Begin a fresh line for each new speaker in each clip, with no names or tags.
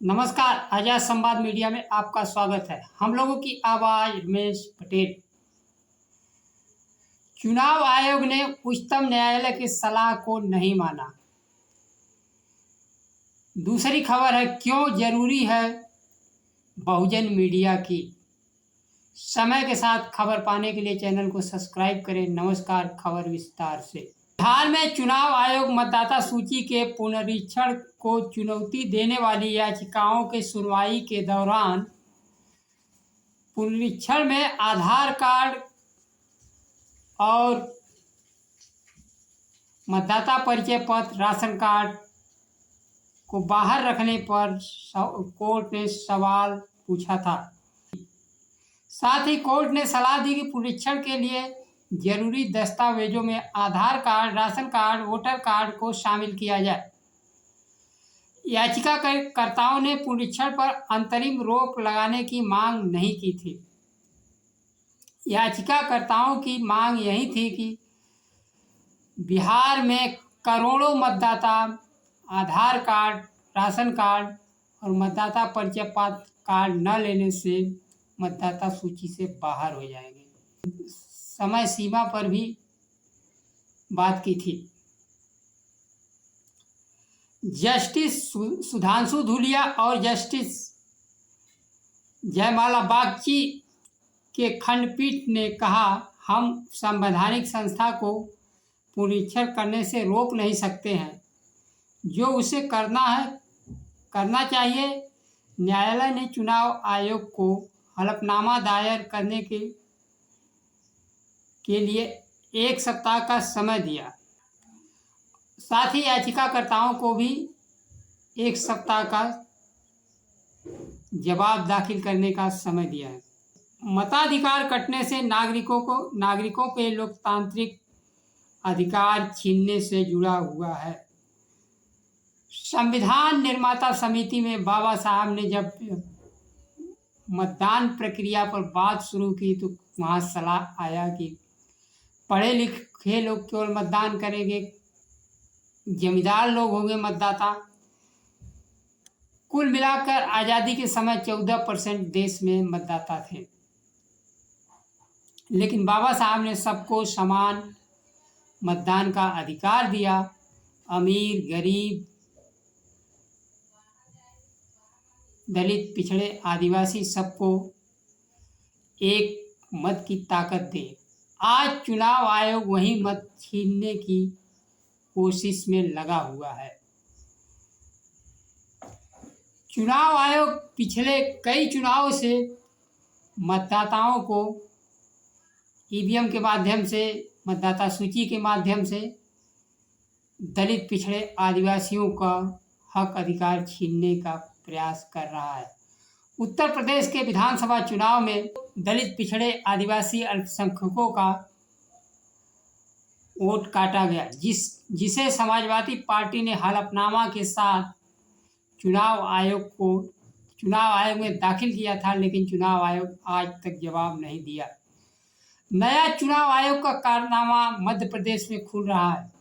नमस्कार। आजाद संवाद मीडिया में आपका स्वागत है। हम लोगों की आवाज रमेश पटेल। चुनाव आयोग ने उच्चतम न्यायालय की सलाह को नहीं माना। दूसरी खबर है, क्यों जरूरी है बहुजन मीडिया की। समय के साथ खबर पाने के लिए चैनल को सब्सक्राइब करें। नमस्कार, खबर विस्तार से। बिहार में चुनाव आयोग मतदाता सूची के पुनरीक्षण को चुनौती देने वाली याचिकाओं की सुनवाई के दौरान पुनरीक्षण में आधार कार्ड और मतदाता परिचय पत्र, राशन कार्ड को बाहर रखने पर कोर्ट ने सवाल पूछा था। साथ ही कोर्ट ने सलाह दी कि पुनरीक्षण के लिए जरूरी दस्तावेजों में Aadhaar card, ration card, voter card को शामिल किया जाए। याचिकाकर्ताओं ने पुनरीक्षण पर अंतरिम रोक लगाने की मांग नहीं की थी। याचिकाकर्ताओं की मांग यही थी कि बिहार में करोड़ों मतदाता आधार कार्ड, राशन कार्ड और मतदाता परिचय पत्र कार्ड न लेने से मतदाता सूची से बाहर हो जाएंगे। समय सीमा पर भी बात की थी। जस्टिस सुधांशु धूलिया और जस्टिस जयमाला बागची के खंडपीठ ने कहा, हम संवैधानिक संस्था को पुनरीक्षण करने से रोक नहीं सकते हैं। जो उसे करना है करना चाहिए। न्यायालय ने चुनाव आयोग को हलफनामा दायर करने के लिए 1 सप्ताह का समय दिया। साथ ही याचिकाकर्ताओं को भी 1 सप्ताह का जवाब दाखिल करने का समय दिया है। मताधिकार कटने से नागरिकों के लोकतांत्रिक अधिकार छीनने से जुड़ा हुआ है। संविधान निर्माता समिति में बाबा साहब ने जब मतदान प्रक्रिया पर बात शुरू की तो वहाँ सलाह आया कि पढ़े लिखे लोग केवल मतदान करेंगे, जमींदार लोग होंगे मतदाता। कुल मिलाकर आज़ादी के समय 14% देश में मतदाता थे, लेकिन बाबा साहब ने सबको समान मतदान का अधिकार दिया। अमीर, गरीब, दलित, पिछड़े, आदिवासी सबको एक मत की ताकत दे। आज चुनाव आयोग वही मत छीनने की कोशिश में लगा हुआ है। चुनाव आयोग पिछले कई चुनाव से मतदाताओं को ईवीएम के माध्यम से, मतदाता सूची के माध्यम से दलित, पिछड़े, आदिवासियों का हक अधिकार छीनने का प्रयास कर रहा है। उत्तर प्रदेश के विधानसभा चुनाव में दलित, पिछड़े, आदिवासी, अल्पसंख्यकों का वोट काटा गया, जिसे समाजवादी पार्टी ने हलफनामा के साथ चुनाव आयोग में दाखिल किया था, लेकिन चुनाव आयोग आज तक जवाब नहीं दिया। नया चुनाव आयोग का कारनामा मध्य प्रदेश में खुल रहा है।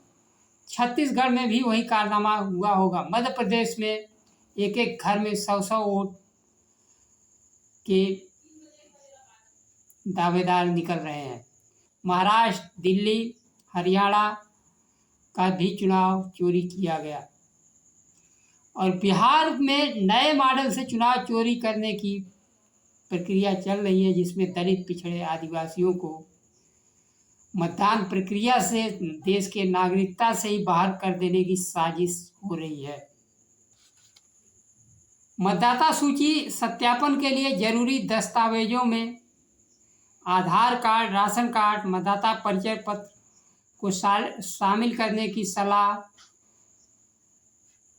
छत्तीसगढ़ में भी वही कारनामा हुआ होगा। मध्य प्रदेश में एक एक घर में 100 वोट के दावेदार निकल रहे हैं। महाराष्ट्र, दिल्ली, हरियाणा का भी चुनाव चोरी किया गया और बिहार में नए मॉडल से चुनाव चोरी करने की प्रक्रिया चल रही है, जिसमें दलित, पिछड़े, आदिवासियों को मतदान प्रक्रिया से, देश के नागरिकता से ही बाहर कर देने की साजिश हो रही है। मतदाता सूची सत्यापन के लिए जरूरी दस्तावेजों में आधार कार्ड, राशन कार्ड, मतदाता परिचय पत्र को शामिल करने की सलाह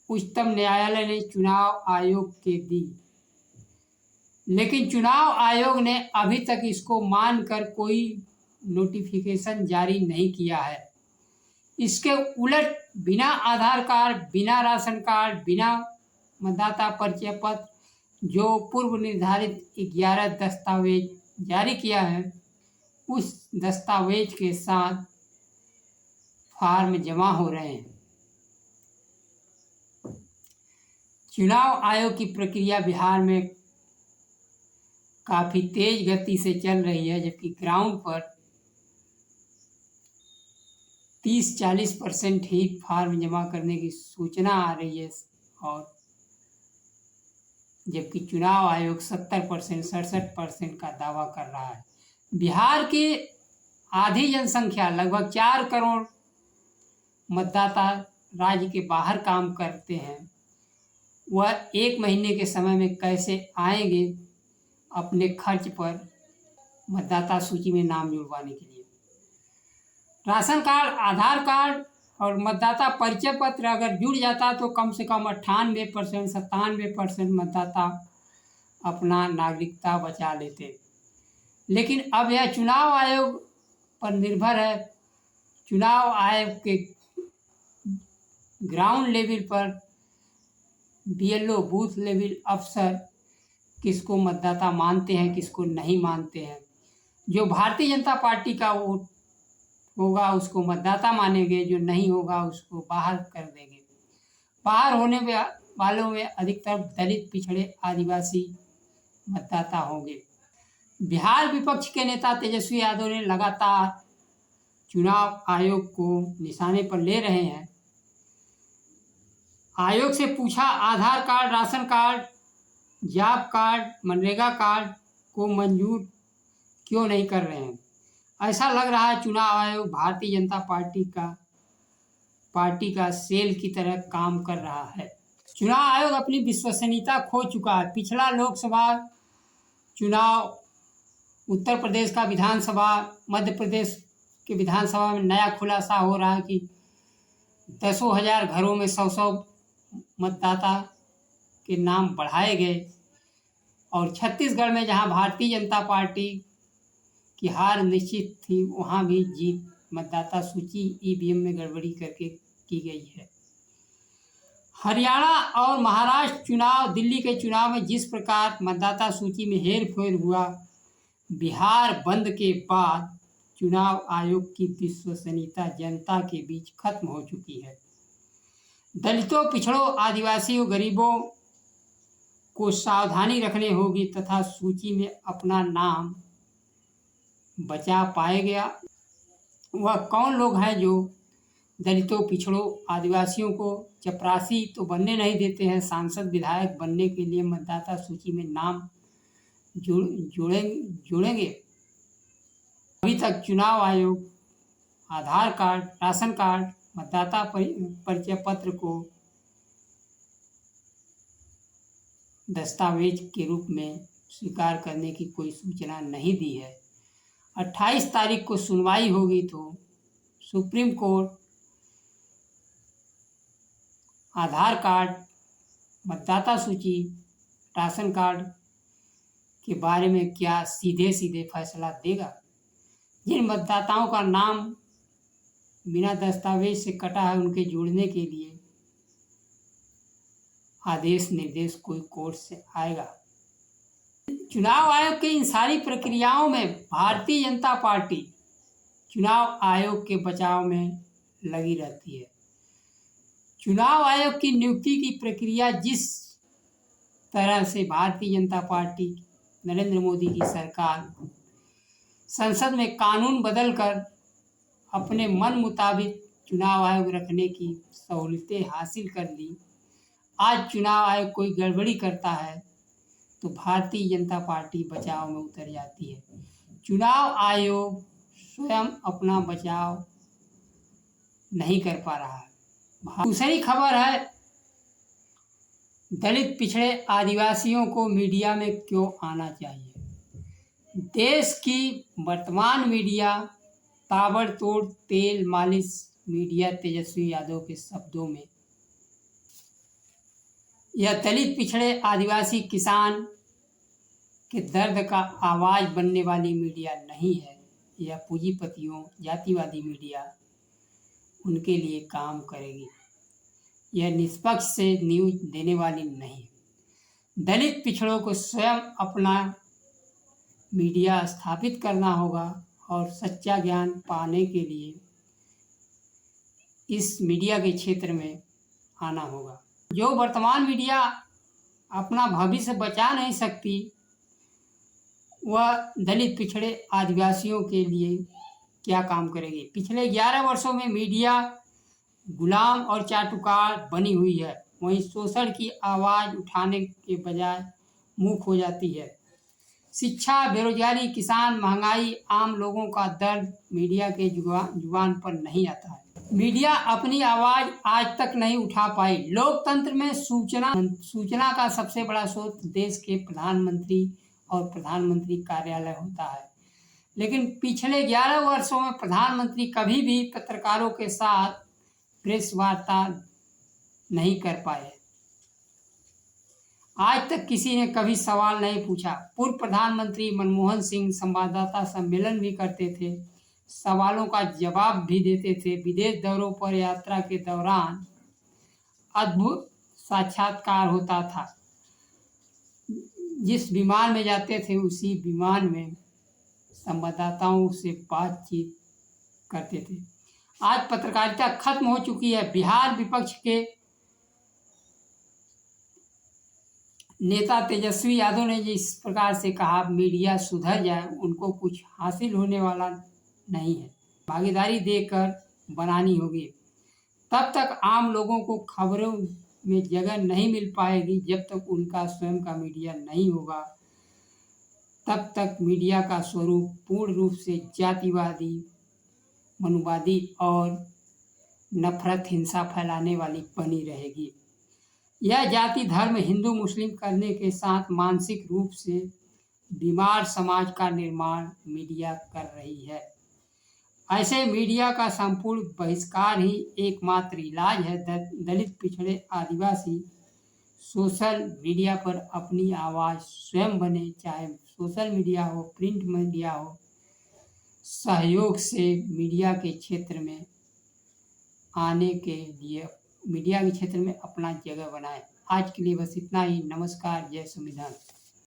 उच्चतम न्यायालय ने चुनाव आयोग के दी, लेकिन चुनाव आयोग ने अभी तक इसको मानकर कोई नोटिफिकेशन जारी नहीं किया है। इसके उलट बिना आधार कार्ड, बिना राशन कार्ड, बिना मतदाता परिचय पत्र जो पूर्व निर्धारित 11 दस्तावेज जारी किया है, उस दस्तावेज के साथ फॉर्म जमा हो रहे हैं। चुनाव आयोग की प्रक्रिया बिहार में काफ़ी तेज गति से चल रही है, जबकि ग्राउंड पर 30-40% ही फॉर्म जमा करने की सूचना आ रही है, और जबकि चुनाव आयोग 70%, 67% का दावा कर रहा है। बिहार की आधी जनसंख्या, लगभग 4 करोड़ मतदाता राज्य के बाहर काम करते हैं। वह 1 महीने के समय में कैसे आएंगे अपने खर्च पर मतदाता सूची में नाम जुड़वाने के लिए? राशन कार्ड, आधार कार्ड और मतदाता परिचय पत्र अगर जुड़ जाता तो कम से कम 98%, 97% मतदाता अपना नागरिकता बचा लेते। लेकिन अब यह चुनाव आयोग पर निर्भर है। चुनाव आयोग के ग्राउंड लेवल पर BLO, बूथ लेवल अफसर, किसको मतदाता मानते हैं, किसको नहीं मानते हैं। जो भारतीय जनता पार्टी का वोट होगा उसको मतदाता मानेंगे, जो नहीं होगा उसको बाहर कर देंगे। बाहर होने वालों में अधिकतर दलित, पिछड़े, आदिवासी मतदाता होंगे। बिहार विपक्ष के नेता तेजस्वी यादव ने लगातार चुनाव आयोग को निशाने पर ले रहे हैं। आयोग से पूछा, Aadhaar card, ration card, job card, मनरेगा कार्ड को मंजूर क्यों नहीं कर रहे हैं? ऐसा लग रहा है चुनाव आयोग भारतीय जनता पार्टी का सेल की तरह काम कर रहा है। चुनाव आयोग अपनी विश्वसनीयता खो चुका है। पिछला लोकसभा चुनाव, उत्तर प्रदेश का विधानसभा, मध्य प्रदेश के विधानसभा में नया खुलासा हो रहा है कि 10,000 घरों में 100 मतदाता के नाम बढ़ाए गए। और छत्तीसगढ़ में जहां भारतीय जनता पार्टी की हार निश्चित थी, वहां भी जीत मतदाता सूची EVM में गड़बड़ी करके की गई है। हरियाणा और महाराष्ट्र चुनाव, दिल्ली के चुनाव में जिस प्रकार मतदाता सूची में हेरफेर हुआ, बिहार बंद के बाद चुनाव आयोग की विश्वसनीयता जनता के बीच खत्म हो चुकी है। दलितों, पिछड़ों, आदिवासियों, गरीबों को सावधानी रखनी होगी तथा सूची में अपना नाम बचा पाएगा। वह कौन लोग हैं जो दलितों, पिछड़ों, आदिवासियों को चपरासी तो बनने नहीं देते हैं, सांसद, विधायक बनने के लिए मतदाता सूची में नाम जोड़ेंगे। अभी तक चुनाव आयोग आधार कार्ड, राशन कार्ड, मतदाता परिचय पत्र को दस्तावेज के रूप में स्वीकार करने की कोई सूचना नहीं दी है। 28 तारीख को सुनवाई होगी तो सुप्रीम कोर्ट आधार कार्ड, मतदाता सूची, राशन कार्ड के बारे में क्या सीधे सीधे फैसला देगा। जिन मतदाताओं का नाम बिना दस्तावेज से कटा है, उनके जोड़ने के लिए आदेश निर्देश कोई कोर्ट से आएगा। चुनाव आयोग की इन सारी प्रक्रियाओं में भारतीय जनता पार्टी चुनाव आयोग के बचाव में लगी रहती है। चुनाव आयोग की नियुक्ति की प्रक्रिया जिस तरह से भारतीय जनता पार्टी, नरेंद्र मोदी की सरकार संसद में कानून बदलकर अपने मन मुताबिक चुनाव आयोग रखने की सहूलियतें हासिल कर ली, आज चुनाव आयोग कोई गड़बड़ी करता है तो भारतीय जनता पार्टी बचाव में उतर जाती है। चुनाव आयोग स्वयं अपना बचाव नहीं कर पा रहा है। दूसरी खबर है, दलित, पिछड़े, आदिवासियों को मीडिया में क्यों आना चाहिए। देश की वर्तमान मीडिया ताबड़तोड़ तेल मालिश मीडिया, तेजस्वी यादव के शब्दों में यह दलित, पिछड़े, आदिवासी, किसान के दर्द का आवाज़ बनने वाली मीडिया नहीं है। यह पूंजीपतियों, जातिवादी मीडिया उनके लिए काम करेगी। यह निष्पक्ष से न्यूज देने वाली नहीं। दलित, पिछड़ों को स्वयं अपना मीडिया स्थापित करना होगा और सच्चा ज्ञान पाने के लिए इस मीडिया के क्षेत्र में आना होगा। जो वर्तमान मीडिया अपना भविष्य बचा नहीं सकती, वह दलित पिछड़े आदिवासियों के लिए क्या काम करेगी। पिछले 11 वर्षों में मीडिया गुलाम और चाटुकार बनी हुई है, वहीं शोषण की आवाज़ उठाने के बजाय मूक हो जाती है। शिक्षा, बेरोजगारी, किसान, महंगाई, आम लोगों का दर्द मीडिया के जुबान पर नहीं आता है। मीडिया अपनी आवाज़ आज तक नहीं उठा पाई। लोकतंत्र में सूचना का सबसे बड़ा स्रोत देश के प्रधानमंत्री और प्रधानमंत्री कार्यालय होता है, लेकिन पिछले 11 वर्षों में प्रधानमंत्री कभी भी पत्रकारों के साथ प्रेस वार्ता नहीं कर पाए। आज तक किसी ने कभी सवाल नहीं पूछा। पूर्व प्रधानमंत्री मनमोहन सिंह संवाददाता सम्मेलन भी करते थे, सवालों का जवाब भी देते थे। विदेश दौरों पर यात्रा के दौरान अद्भुत साक्षात्कार होता था। जिस विमान में जाते थे उसी विमान में संवाददाताओं से बातचीत करते थे। आज पत्रकारिता खत्म हो चुकी है। बिहार विपक्ष के नेता तेजस्वी यादव ने जिस प्रकार से कहा मीडिया सुधर जाए, उनको कुछ हासिल होने वाला नहीं है। भागीदारी देकर बनानी होगी। तब तक आम लोगों को खबरों में जगह नहीं मिल पाएगी। जब तक उनका स्वयं का मीडिया नहीं होगा, तब तक मीडिया का स्वरूप पूर्ण रूप से जातिवादी, मनुवादी और नफरत, हिंसा फैलाने वाली बनी रहेगी। यह जाति धर्म हिंदू मुस्लिम करने के साथ मानसिक रूप से बीमार समाज का निर्माण मीडिया कर रही है। ऐसे मीडिया का संपूर्ण बहिष्कार ही एकमात्र इलाज है। दलित, पिछड़े, आदिवासी सोशल मीडिया पर अपनी आवाज़ स्वयं बने, चाहे सोशल मीडिया हो, प्रिंट मीडिया हो। सहयोग से मीडिया के क्षेत्र में आने के लिए मीडिया के क्षेत्र में अपना जगह बनाएं। आज के लिए बस इतना ही। नमस्कार। जय संविधान।